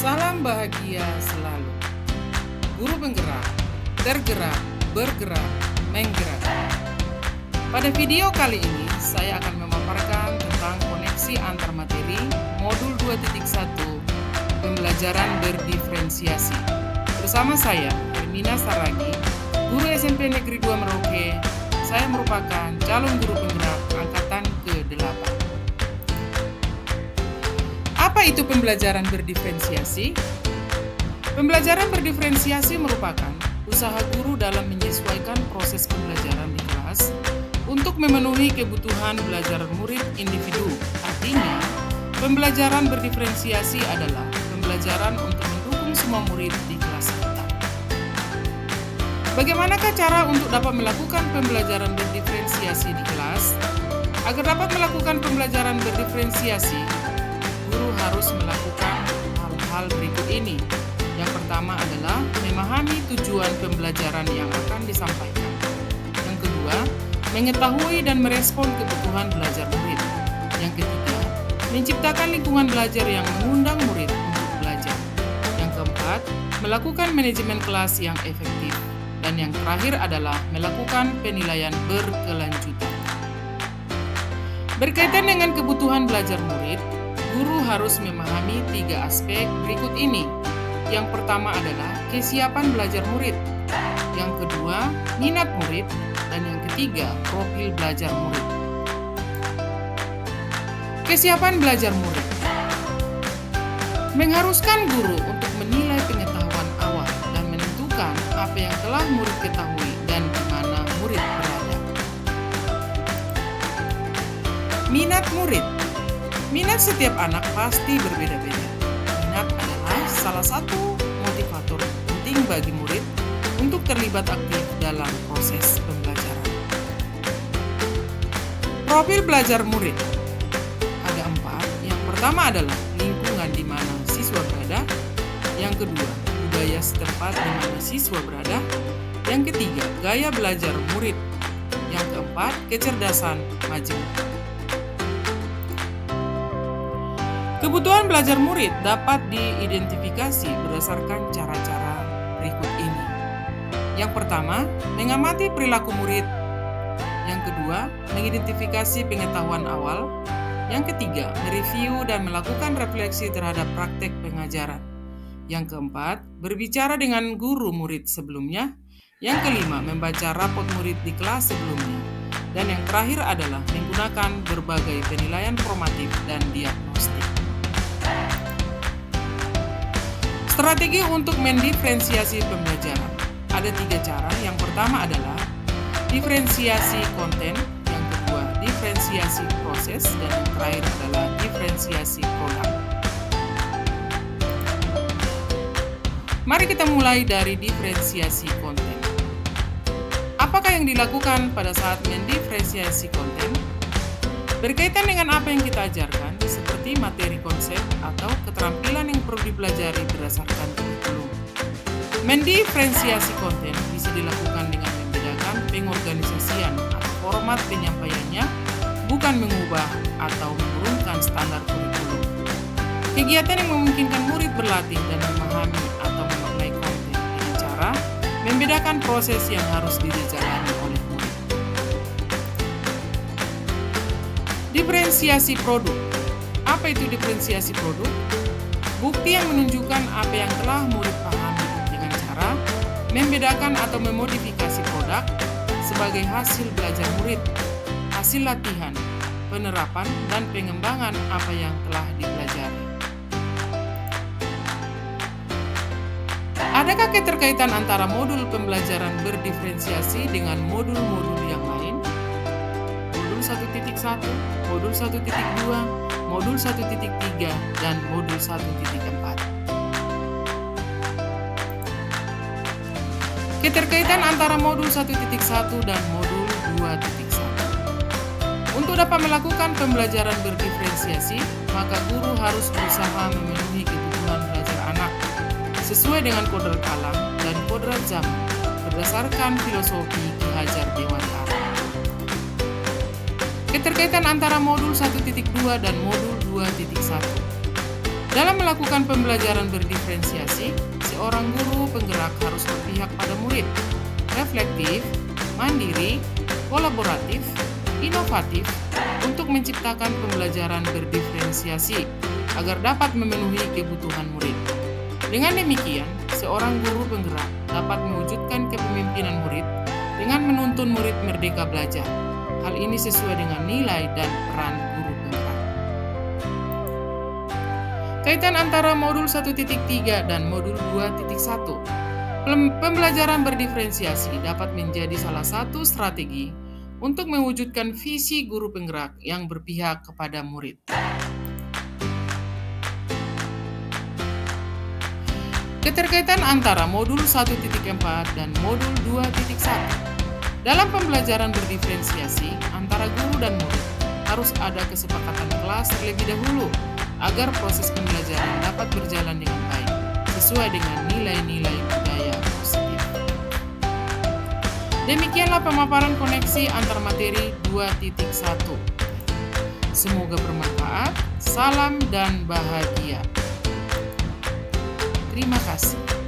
Salam bahagia selalu. Guru penggerak, tergerak, bergerak, menggerak. Pada video kali ini, saya akan memaparkan tentang koneksi antar materi modul 2.1 pembelajaran berdiferensiasi. Bersama saya, Hermina Saragi, guru SMP Negeri 2 Merauke. Saya merupakan calon guru penggerak angkatan ke-8. Apa itu pembelajaran berdiferensiasi? Pembelajaran berdiferensiasi merupakan usaha guru dalam menyesuaikan proses pembelajaran di kelas untuk memenuhi kebutuhan belajar murid individu. Artinya, pembelajaran berdiferensiasi adalah pembelajaran untuk mendukung semua murid di kelas kita. Bagaimanakah cara untuk dapat melakukan pembelajaran berdiferensiasi di kelas? Agar dapat melakukan pembelajaran berdiferensiasi, guru harus melakukan hal-hal berikut ini. Yang pertama adalah memahami tujuan pembelajaran yang akan disampaikan. Yang kedua, mengetahui dan merespon kebutuhan belajar murid. Yang ketiga, menciptakan lingkungan belajar yang mengundang murid untuk belajar. Yang keempat, melakukan manajemen kelas yang efektif. Dan yang terakhir adalah melakukan penilaian berkelanjutan. Berkaitan dengan kebutuhan belajar murid, guru harus memahami 3 aspek berikut ini. Yang pertama adalah kesiapan belajar murid. Yang kedua, minat murid. Dan yang ketiga, profil belajar murid. Kesiapan belajar murid mengharuskan guru untuk menilai pengetahuan awal dan menentukan apa yang telah murid ketahui dan di mana murid berada. Minat murid. Minat setiap anak pasti berbeda-beda. Minat adalah salah satu motivator penting bagi murid untuk terlibat aktif dalam proses pembelajaran. Profil belajar murid ada 4. Yang pertama adalah lingkungan di mana siswa berada. Yang kedua, budaya setempat di mana siswa berada. Yang ketiga, gaya belajar murid. Yang keempat, kecerdasan majemuk. Kebutuhan belajar murid dapat diidentifikasi berdasarkan cara-cara berikut ini. Yang pertama, mengamati perilaku murid. Yang kedua, mengidentifikasi pengetahuan awal. Yang ketiga, mereview dan melakukan refleksi terhadap praktek pengajaran. Yang keempat, berbicara dengan guru murid sebelumnya. Yang kelima, membaca rapot murid di kelas sebelumnya. Dan yang terakhir adalah menggunakan berbagai penilaian formatif dan diagnostik. Strategi untuk mendiferensiasi pembelajaran. Ada 3 cara. Yang pertama adalah diferensiasi konten, yang kedua diferensiasi proses, dan yang terakhir adalah diferensiasi produk. Mari kita mulai dari diferensiasi konten. Apakah yang dilakukan pada saat mendiferensiasi konten? Berkaitan dengan apa yang kita ajarkan, seperti materi konsep atau keterampilan yang perlu dipelajari berdasarkan kurikulum. Mendiferensiasi konten bisa dilakukan dengan membedakan pengorganisasian atau format penyampaiannya, bukan mengubah atau menurunkan standar kurikulum. Kegiatan yang memungkinkan murid berlatih dan memahami atau memaknai konten dengan cara membedakan proses yang harus dijalani oleh murid. Diferensiasi produk. Apa itu diferensiasi produk? Bukti yang menunjukkan apa yang telah murid pahami dengan cara membedakan atau memodifikasi produk sebagai hasil belajar murid, hasil latihan, penerapan, dan pengembangan apa yang telah dipelajari. Adakah keterkaitan antara modul pembelajaran berdiferensiasi dengan modul-modul yang lain? Modul 1.1, modul 1.2, modul 1.3, dan modul 1.4. Keterkaitan antara modul 1.1 dan modul 2.1. Untuk dapat melakukan pembelajaran berdiferensiasi, maka guru harus berusaha memenuhi kebutuhan belajar anak sesuai dengan kodrat alam dan kodrat zaman berdasarkan filosofi Ki Hajar Dewantara. Keterkaitan antara modul 1.2 dan modul 2.1. Dalam melakukan pembelajaran berdiferensiasi, seorang guru penggerak harus berpihak pada murid, reflektif, mandiri, kolaboratif, inovatif, untuk menciptakan pembelajaran berdiferensiasi agar dapat memenuhi kebutuhan murid. Dengan demikian, seorang guru penggerak dapat mewujudkan kepemimpinan murid dengan menuntun murid merdeka belajar. Hal ini sesuai dengan nilai dan peran guru penggerak. Kaitan antara modul 1.3 dan modul 2.1. Pembelajaran berdiferensiasi dapat menjadi salah satu strategi untuk mewujudkan visi guru penggerak yang berpihak kepada murid. Keterkaitan antara modul 1.4 dan modul 2.1. Dalam pembelajaran berdiferensiasi antara guru dan murid, harus ada kesepakatan kelas terlebih dahulu agar proses pembelajaran dapat berjalan dengan baik, sesuai dengan nilai-nilai budaya positif. Demikianlah pemaparan koneksi antar materi 2.1. Semoga bermanfaat, salam dan bahagia. Terima kasih.